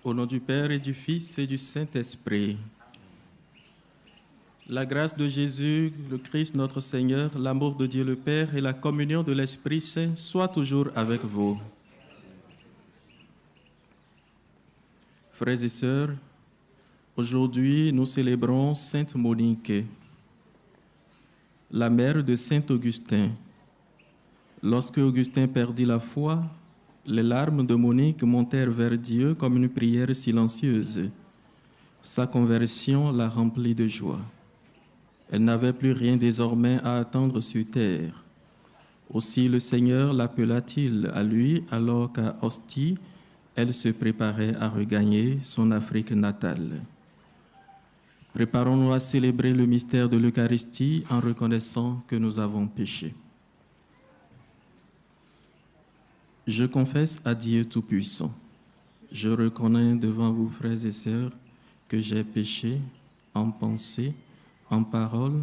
Au nom du Père et du Fils et du Saint-Esprit. La grâce de Jésus, le Christ notre Seigneur, l'amour de Dieu le Père et la communion de l'Esprit Saint soient toujours avec vous. Frères et sœurs, aujourd'hui nous célébrons Sainte Monique, la mère de Saint Augustin. Lorsque Augustin perdit la foi, les larmes de Monique montèrent vers Dieu comme une prière silencieuse. Sa conversion l'a remplie de joie. Elle n'avait plus rien désormais à attendre sur terre. Aussi le Seigneur l'appela-t-il à lui alors qu'à Ostie, elle se préparait à regagner son Afrique natale. Préparons-nous à célébrer le mystère de l'Eucharistie en reconnaissant que nous avons péché. Je confesse à Dieu Tout-Puissant. Je reconnais devant vous, frères et sœurs, que j'ai péché en pensée, en parole,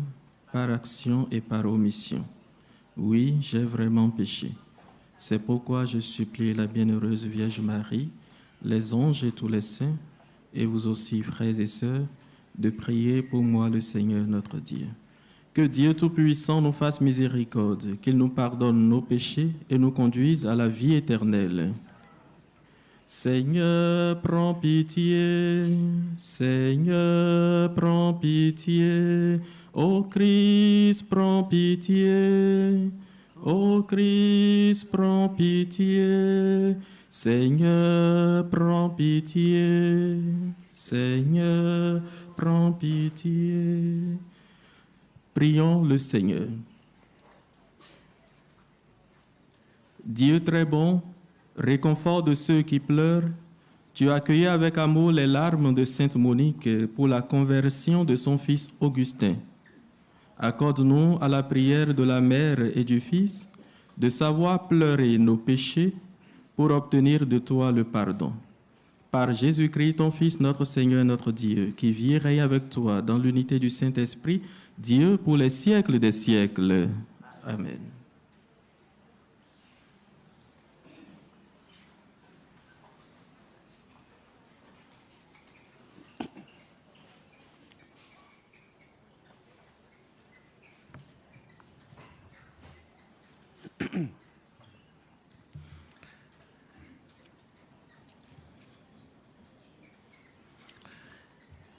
par action et par omission. Oui, j'ai vraiment péché. C'est pourquoi je supplie la bienheureuse Vierge Marie, les anges et tous les saints, et vous aussi, frères et sœurs, de prier pour moi le Seigneur notre Dieu. Que Dieu Tout-Puissant nous fasse miséricorde, qu'il nous pardonne nos péchés et nous conduise à la vie éternelle. Seigneur, prends pitié. Seigneur, prends pitié. Ô Christ, prends pitié. Ô Christ, prends pitié. Seigneur, prends pitié. Seigneur, prends pitié. Prions le Seigneur. Dieu très bon, réconfort de ceux qui pleurent, tu as accueilli avec amour les larmes de Sainte Monique pour la conversion de son fils Augustin. Accorde-nous à la prière de la Mère et du Fils de savoir pleurer nos péchés pour obtenir de toi le pardon. Par Jésus-Christ, ton Fils, notre Seigneur, notre Dieu, qui vit et règne avec toi dans l'unité du Saint-Esprit, Dieu pour les siècles des siècles. Amen.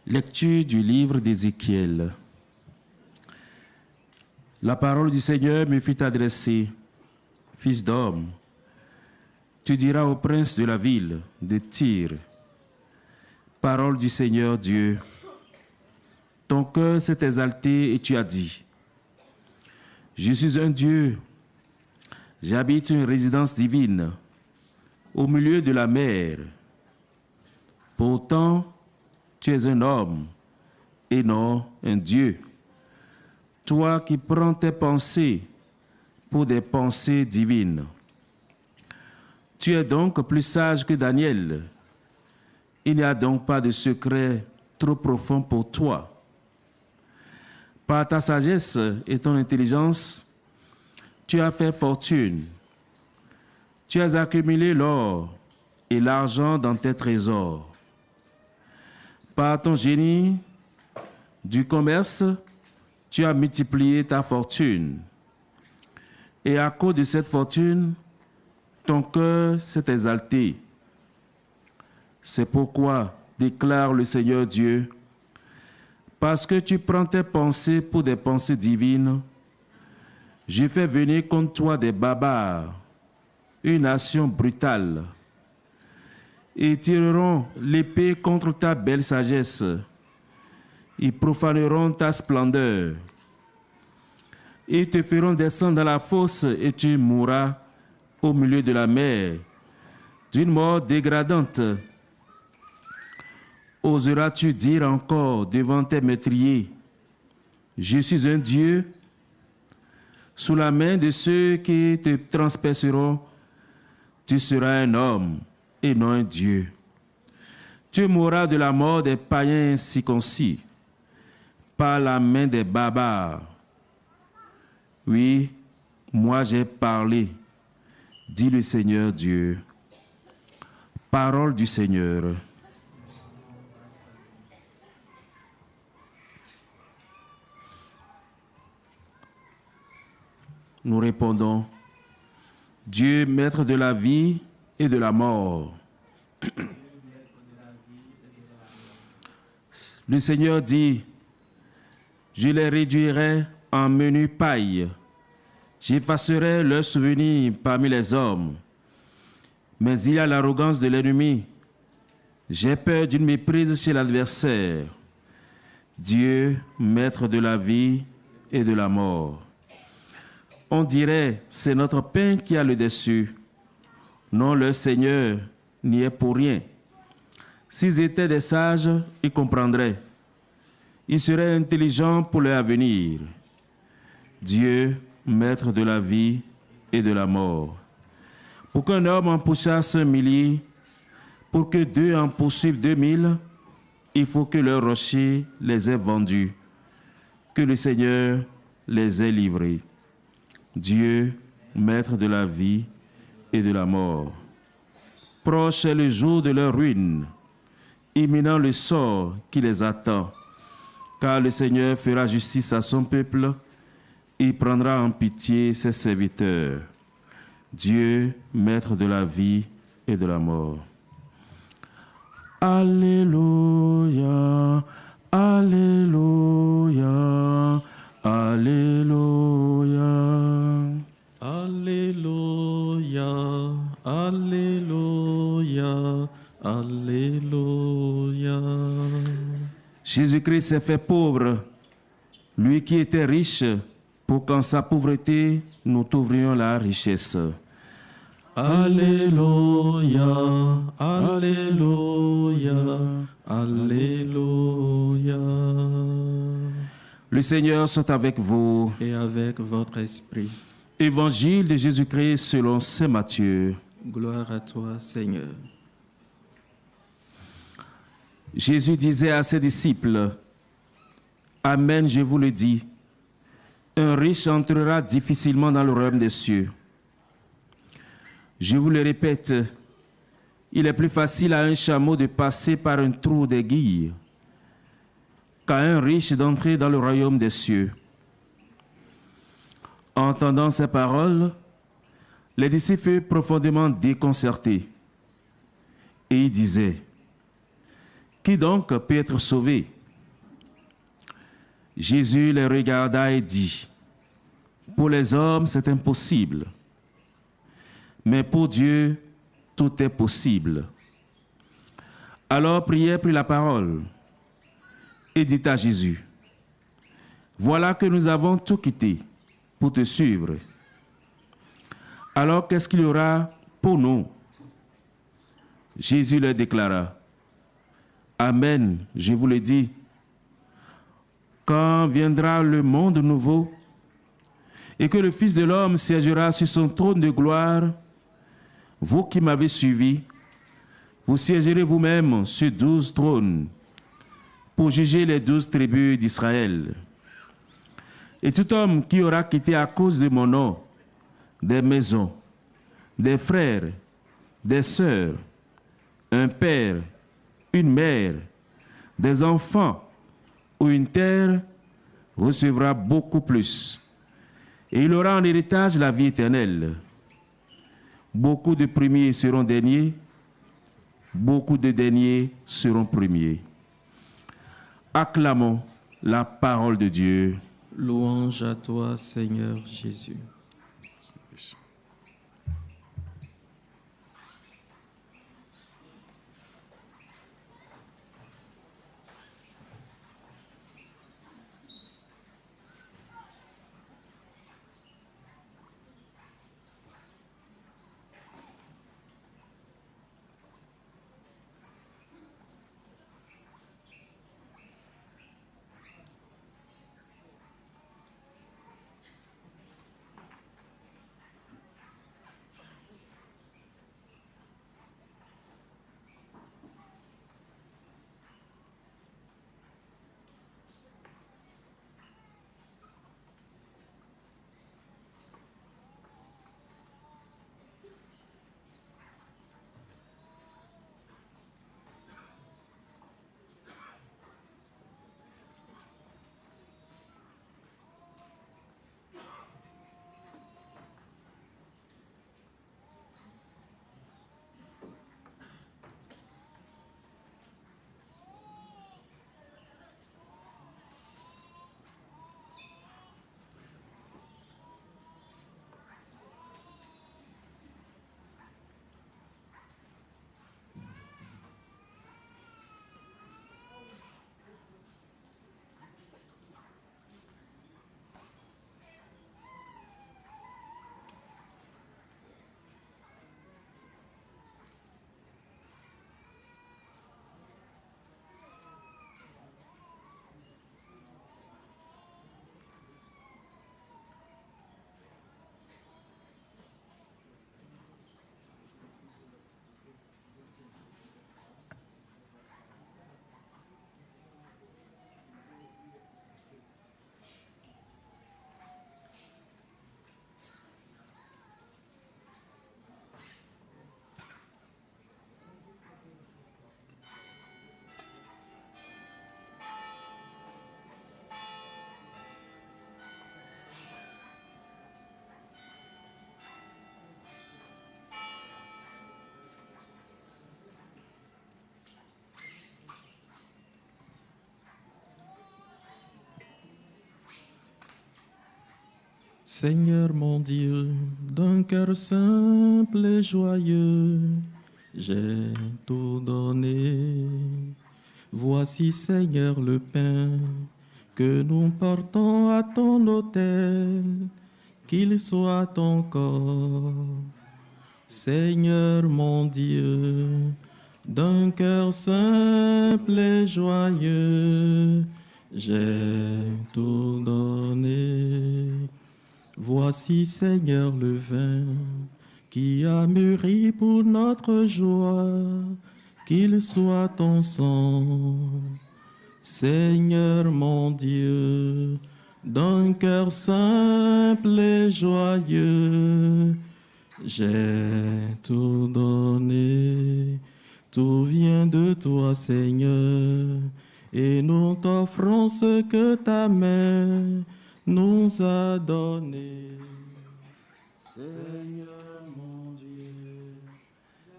Lecture du livre d'Ézéchiel. La parole du Seigneur me fut adressée. Fils d'homme, tu diras au prince de la ville de Tyr, parole du Seigneur Dieu. Ton cœur s'est exalté et tu as dit, je suis un Dieu, j'habite une résidence divine au milieu de la mer. Pourtant, tu es un homme et non un Dieu. Toi qui prends tes pensées pour des pensées divines. Tu es donc plus sage que Daniel. Il n'y a donc pas de secret trop profond pour toi. Par ta sagesse et ton intelligence, tu as fait fortune. Tu as accumulé l'or et l'argent dans tes trésors. Par ton génie du commerce, tu as multiplié ta fortune. Et à cause de cette fortune, ton cœur s'est exalté. C'est pourquoi, déclare le Seigneur Dieu, parce que tu prends tes pensées pour des pensées divines, je fais venir contre toi des barbares, une nation brutale. Ils tireront l'épée contre ta belle sagesse. Ils profaneront ta splendeur. Ils te feront descendre dans la fosse et tu mourras au milieu de la mer, d'une mort dégradante. Oseras-tu dire encore devant tes meurtriers, je suis un Dieu? Sous la main de ceux qui te transperceront, tu seras un homme et non un Dieu. Tu mourras de la mort des païens circoncis, par la main des barbares. Oui, moi j'ai parlé, dit le Seigneur Dieu. Parole du Seigneur. nous répondons, Dieu, maître de la vie et de la mort. Le Seigneur dit, je les réduirai en menu paille. J'effacerai leurs souvenirs parmi les hommes. Mais il y a l'arrogance de l'ennemi. J'ai peur d'une méprise chez l'adversaire. Dieu, maître de la vie et de la mort. On dirait, c'est notre pain qui a le dessus. Non, le Seigneur n'y est pour rien. S'ils étaient des sages, ils comprendraient. Ils seraient intelligents pour leur avenir. Dieu, maître de la vie et de la mort. Pour qu'un homme en pourchasse 1 millier, pour que 2 en poursuivent 2000, il faut que leur rocher les ait vendus, que le Seigneur les ait livrés. Dieu, maître de la vie et de la mort. Proche est le jour de leur ruine, imminent le sort qui les attend, car le Seigneur fera justice à son peuple, il prendra en pitié ses serviteurs. Dieu, maître de la vie et de la mort. Alléluia, alléluia, alléluia. Alléluia, alléluia, alléluia. Jésus-Christ s'est fait pauvre, lui qui était riche, pour qu'en sa pauvreté, nous t'ouvrions la richesse. Alléluia, alléluia, alléluia. Le Seigneur soit avec vous. Et avec votre esprit. Évangile de Jésus-Christ selon saint Matthieu. Gloire à toi, Seigneur. Jésus disait à ses disciples, Amen, je vous le dis, un riche entrera difficilement dans le royaume des cieux. Je vous le répète, il est plus facile à un chameau de passer par un trou d'aiguille qu'à un riche d'entrer dans le royaume des cieux. Entendant ces paroles, les disciples furent profondément déconcertés. Et ils disaient, qui donc peut être sauvé? Jésus les regarda et dit, pour les hommes, c'est impossible, mais pour Dieu, tout est possible. Alors Pierre prit la parole et dit à Jésus, voilà que nous avons tout quitté pour te suivre. Alors qu'est-ce qu'il y aura pour nous? Jésus leur déclara, Amen, je vous le dis, quand viendra le monde nouveau et que le Fils de l'homme siégera sur son trône de gloire, vous qui m'avez suivi, vous siégerez vous-même sur 12 trônes pour juger les 12 tribus d'Israël. Et tout homme qui aura quitté à cause de mon nom des maisons, des frères, des sœurs, un père, une mère, des enfants ou une terre, recevra beaucoup plus. Et il aura en héritage la vie éternelle. Beaucoup de premiers seront derniers, beaucoup de derniers seront premiers. Acclamons la parole de Dieu. Louange à toi, Seigneur Jésus. Seigneur mon Dieu, d'un cœur simple et joyeux, j'ai tout donné. Voici, Seigneur, le pain que nous portons à ton autel, qu'il soit ton corps. Seigneur mon Dieu, d'un cœur simple et joyeux, j'ai tout donné. Voici, Seigneur, le vin qui a mûri pour notre joie, qu'il soit ton sang. Seigneur mon Dieu, d'un cœur simple et joyeux, j'ai tout donné. Tout vient de toi, Seigneur, et nous t'offrons ce que ta main nous a donné. Seigneur mon Dieu,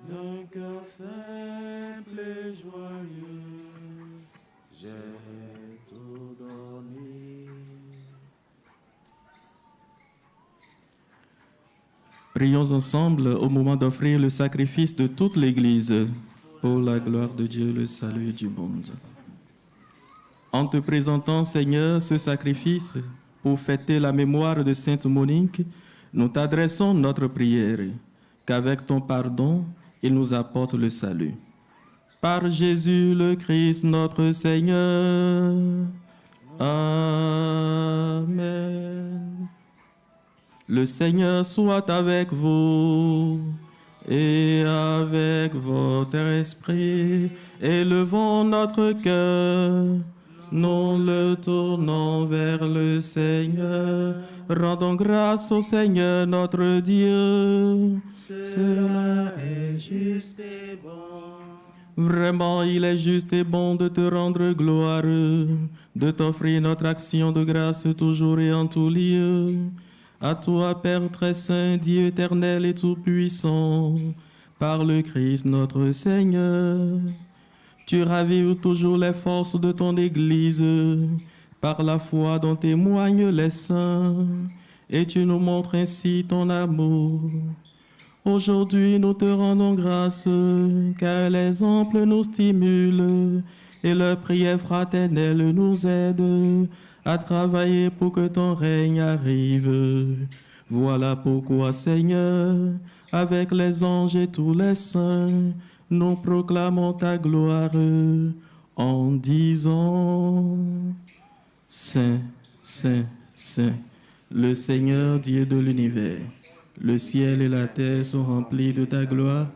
d'un cœur simple et joyeux, j'ai tout donné. Prions ensemble au moment d'offrir le sacrifice de toute l'Église pour la gloire de Dieu, le salut du monde. En te présentant, Seigneur, ce sacrifice pour fêter la mémoire de Sainte Monique, nous t'adressons notre prière, qu'avec ton pardon, il nous apporte le salut. Par Jésus le Christ, notre Seigneur. Amen. Le Seigneur soit avec vous et avec votre esprit. Élevons notre cœur, nous le tournons vers le Seigneur. Rendons grâce au Seigneur notre Dieu. Cela est juste et bon. Vraiment, il est juste et bon de te rendre gloire, de t'offrir notre action de grâce toujours et en tout lieu. À toi, Père très saint, Dieu éternel et tout-puissant, par le Christ notre Seigneur. Tu ravives toujours les forces de ton Église, par la foi dont témoignent les saints, et tu nous montres ainsi ton amour. Aujourd'hui, nous te rendons grâce, car l'exemple nous stimule, et leur prière fraternelle nous aide à travailler pour que ton règne arrive. Voilà pourquoi, Seigneur, avec les anges et tous les saints, nous proclamons ta gloire en disant: Saint, Saint, Saint, le Seigneur Dieu de l'univers. Le ciel et la terre sont remplis de ta gloire.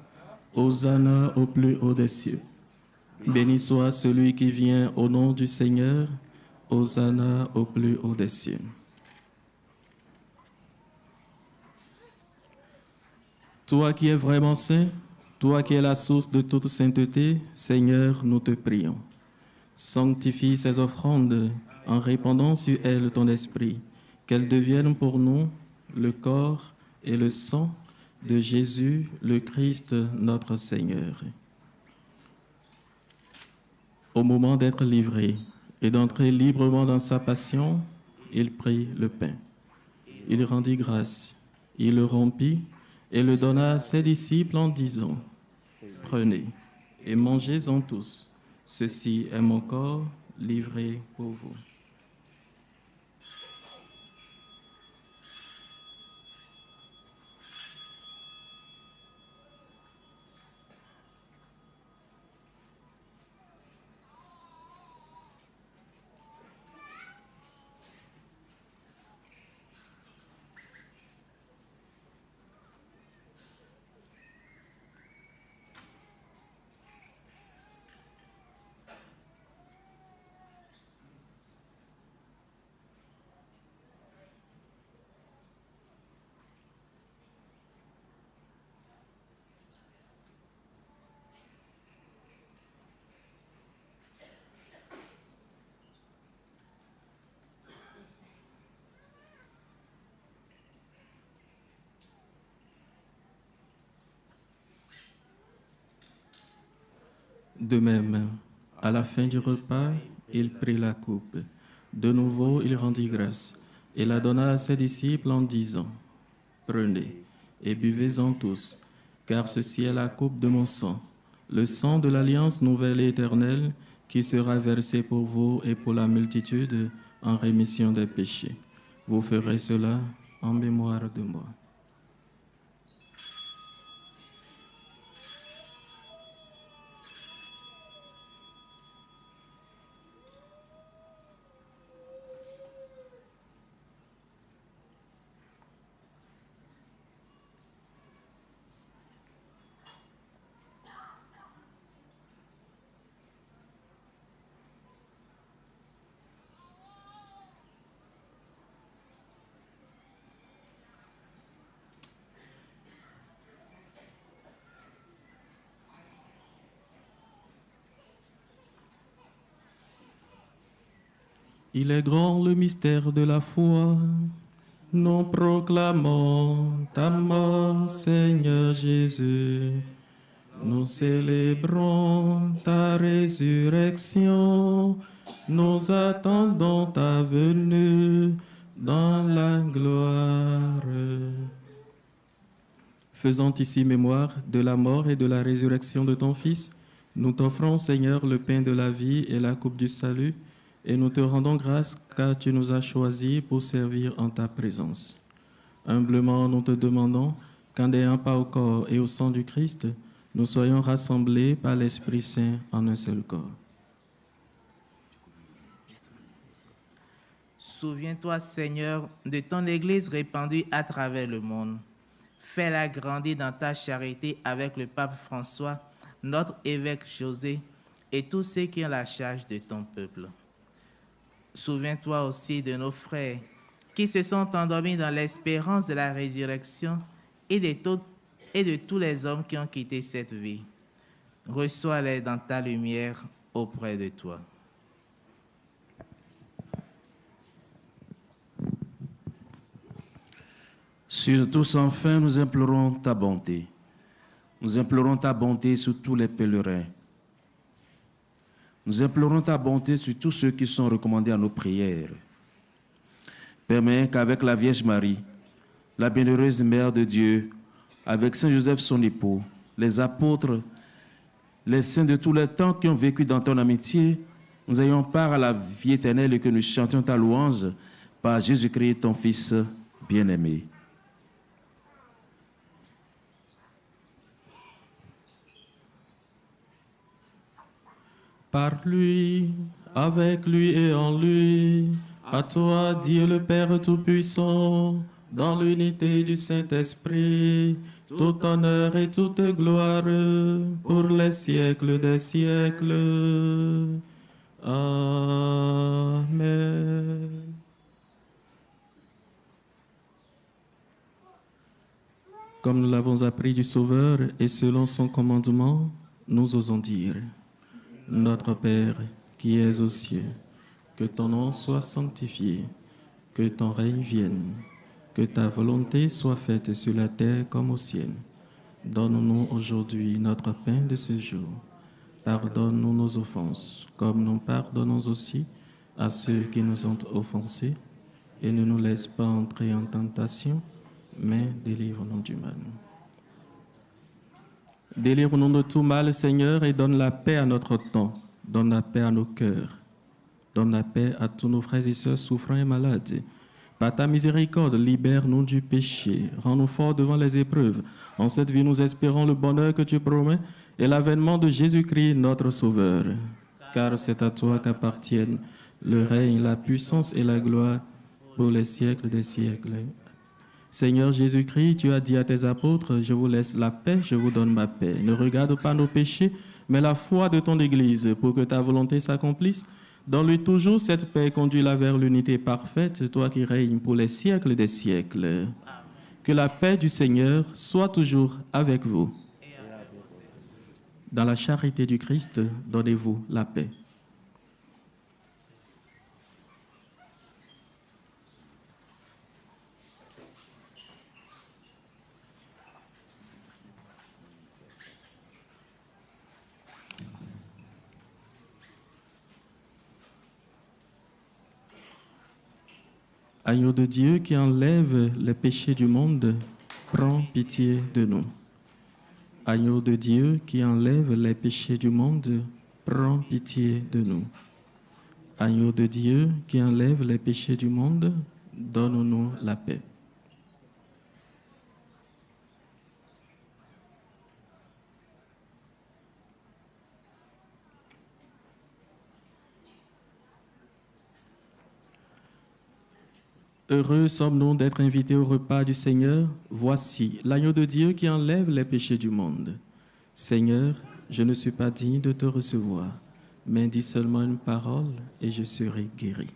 Hosanna au plus haut des cieux. Béni soit celui qui vient au nom du Seigneur. Hosanna au plus haut des cieux. Toi qui es vraiment saint, toi qui es la source de toute sainteté, Seigneur, nous te prions. Sanctifie ces offrandes en répandant sur elles ton esprit, qu'elles deviennent pour nous le corps et le sang de Jésus, le Christ, notre Seigneur. Au moment d'être livré et d'entrer librement dans sa passion, il prit le pain. Il rendit grâce, il le rompit et le donna à ses disciples en disant: Prenez et mangez-en tous. Ceci est mon corps livré pour vous. De même, à la fin du repas, il prit la coupe. De nouveau, il rendit grâce. et la donna à ses disciples en disant, « Prenez et buvez-en tous, car ceci est la coupe de mon sang, le sang de l'alliance nouvelle et éternelle qui sera versé pour vous et pour la multitude en rémission des péchés. Vous ferez cela en mémoire de moi. » Il est grand le mystère de la foi. Nous proclamons ta mort, Seigneur Jésus. Nous célébrons ta résurrection. Nous attendons ta venue dans la gloire. Faisant ici mémoire de la mort et de la résurrection de ton Fils, nous t'offrons, Seigneur, le pain de la vie et la coupe du salut, et nous te rendons grâce car tu nous as choisis pour servir en ta présence. Humblement, nous te demandons qu'en ayant part au corps et au sang du Christ, nous soyons rassemblés par l'Esprit Saint en un seul corps. Souviens-toi, Seigneur, de ton Église répandue à travers le monde. Fais-la grandir dans ta charité avec le pape François, notre évêque José et tous ceux qui ont la charge de ton peuple. Souviens-toi aussi de nos frères qui se sont endormis dans l'espérance de la résurrection et de tous les hommes qui ont quitté cette vie. Reçois-les dans ta lumière auprès de toi. Sur tous, enfin, nous implorons ta bonté. Nous implorons ta bonté sur tous les pèlerins. Nous implorons ta bonté sur tous ceux qui sont recommandés à nos prières. Permets qu'avec la Vierge Marie, la bienheureuse Mère de Dieu, avec Saint Joseph son époux, les apôtres, les saints de tous les temps qui ont vécu dans ton amitié, nous ayons part à la vie éternelle et que nous chantions ta louange par Jésus-Christ, ton Fils bien-aimé. Par lui, avec lui et en lui, à toi, Dieu le Père Tout-Puissant, dans l'unité du Saint-Esprit, tout honneur et toute gloire pour les siècles des siècles. Amen. Comme nous l'avons appris du Sauveur et selon son commandement, nous osons dire: Notre Père, qui es aux cieux, que ton nom soit sanctifié, que ton règne vienne, que ta volonté soit faite sur la terre comme au ciel. Donne-nous aujourd'hui notre pain de ce jour. Pardonne-nous nos offenses, comme nous pardonnons aussi à ceux qui nous ont offensés, et ne nous laisse pas entrer en tentation, mais délivre-nous du mal. Délivre-nous de tout mal, Seigneur, et donne la paix à notre temps, donne la paix à nos cœurs, donne la paix à tous nos frères et sœurs souffrants et malades. Par ta miséricorde, libère-nous du péché, rends-nous forts devant les épreuves. En cette vie, nous espérons le bonheur que tu promets et l'avènement de Jésus-Christ, notre Sauveur. Car c'est à toi qu'appartiennent le règne, la puissance et la gloire pour les siècles des siècles. Seigneur Jésus-Christ, tu as dit à tes apôtres, je vous laisse la paix, je vous donne ma paix. Ne regarde pas nos péchés, mais la foi de ton Église, pour que ta volonté s'accomplisse. Donne-lui toujours cette paix, conduis-la vers l'unité parfaite, toi qui règnes pour les siècles des siècles. Que la paix du Seigneur soit toujours avec vous. Dans la charité du Christ, donnez-vous la paix. Agneau de Dieu qui enlève les péchés du monde, prends pitié de nous. Agneau de Dieu qui enlève les péchés du monde, prends pitié de nous. Agneau de Dieu qui enlève les péchés du monde, donne-nous la paix. Heureux sommes-nous d'être invités au repas du Seigneur. Voici l'agneau de Dieu qui enlève les péchés du monde. Seigneur, je ne suis pas digne de te recevoir, mais dis seulement une parole et je serai guéri.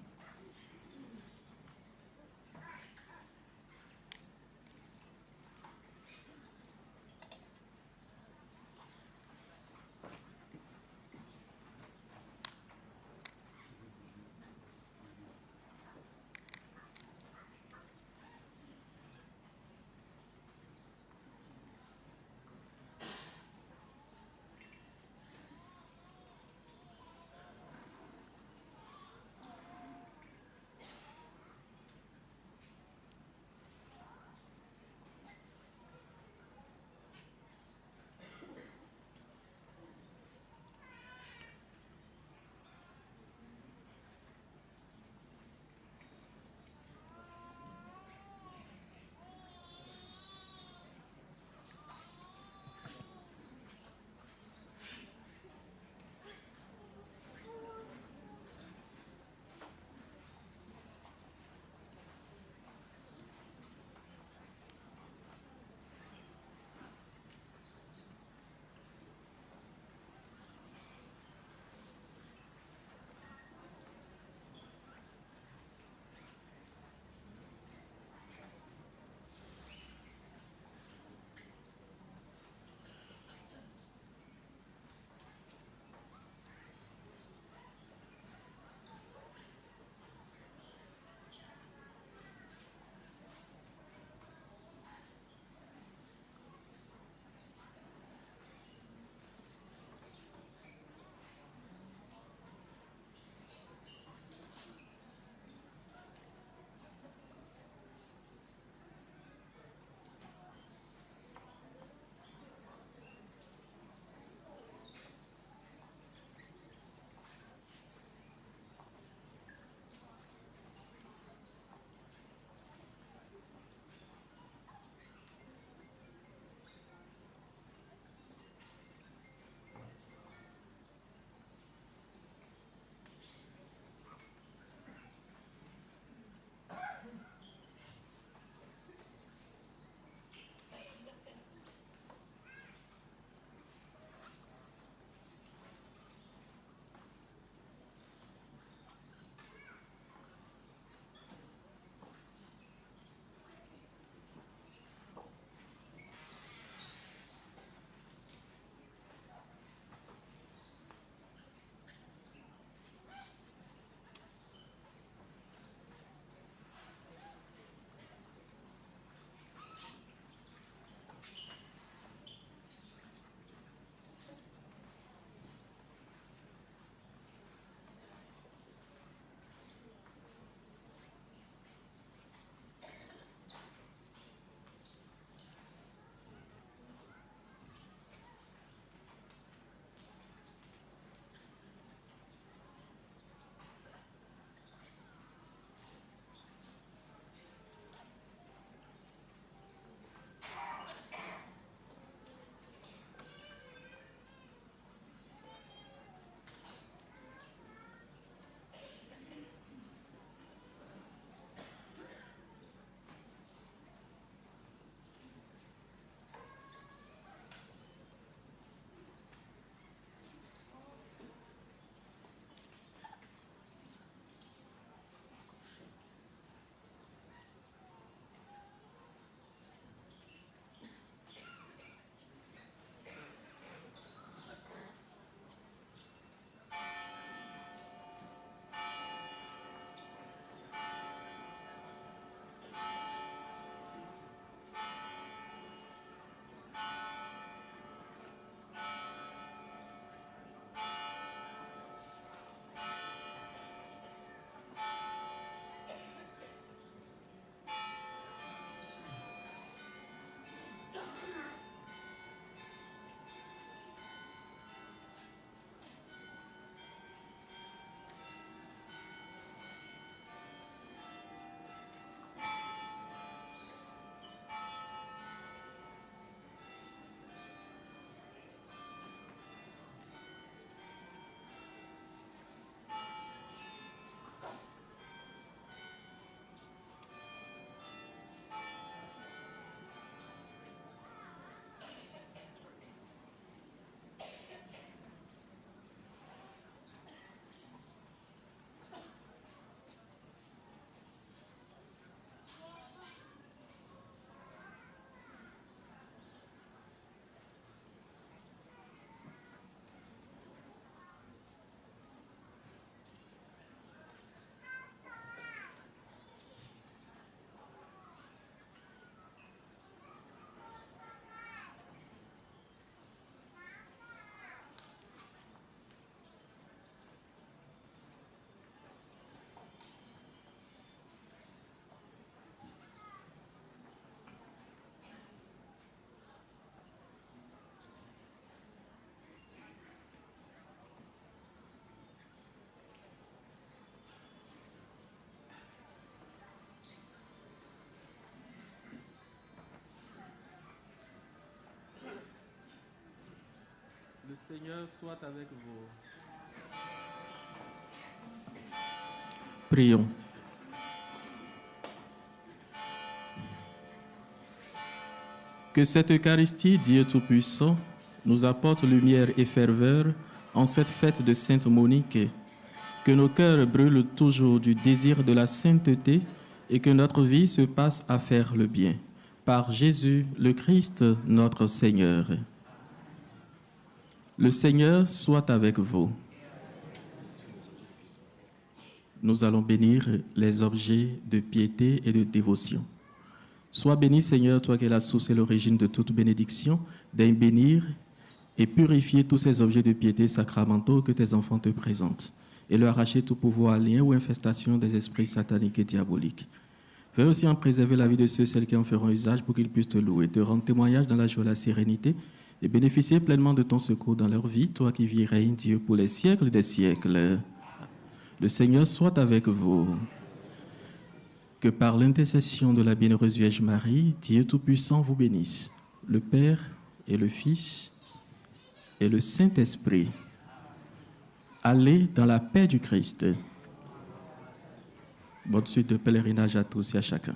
Seigneur soit avec vous. Prions. Que cette Eucharistie, Dieu Tout-Puissant, nous apporte lumière et ferveur en cette fête de Sainte Monique, que nos cœurs brûlent toujours du désir de la sainteté et que notre vie se passe à faire le bien. Par Jésus le Christ, notre Seigneur. Le Seigneur soit avec vous. Nous allons bénir les objets de piété et de dévotion. Sois béni, Seigneur, toi qui es la source et l'origine de toute bénédiction, d'en bénir et purifier tous ces objets de piété sacramentaux que tes enfants te présentent, et leur arracher tout pouvoir, lien ou infestation des esprits sataniques et diaboliques. Fais aussi en préserver la vie de ceux et celles qui en feront usage pour qu'ils puissent te louer, te rendre témoignage dans la joie et la sérénité, et bénéficier pleinement de ton secours dans leur vie, toi qui vis et règnes, Dieu, pour les siècles des siècles. Le Seigneur soit avec vous. Que par l'intercession de la bienheureuse Vierge Marie, Dieu Tout-Puissant vous bénisse, le Père et le Fils et le Saint-Esprit. Allez dans la paix du Christ. Bonne suite de pèlerinage à tous et à chacun.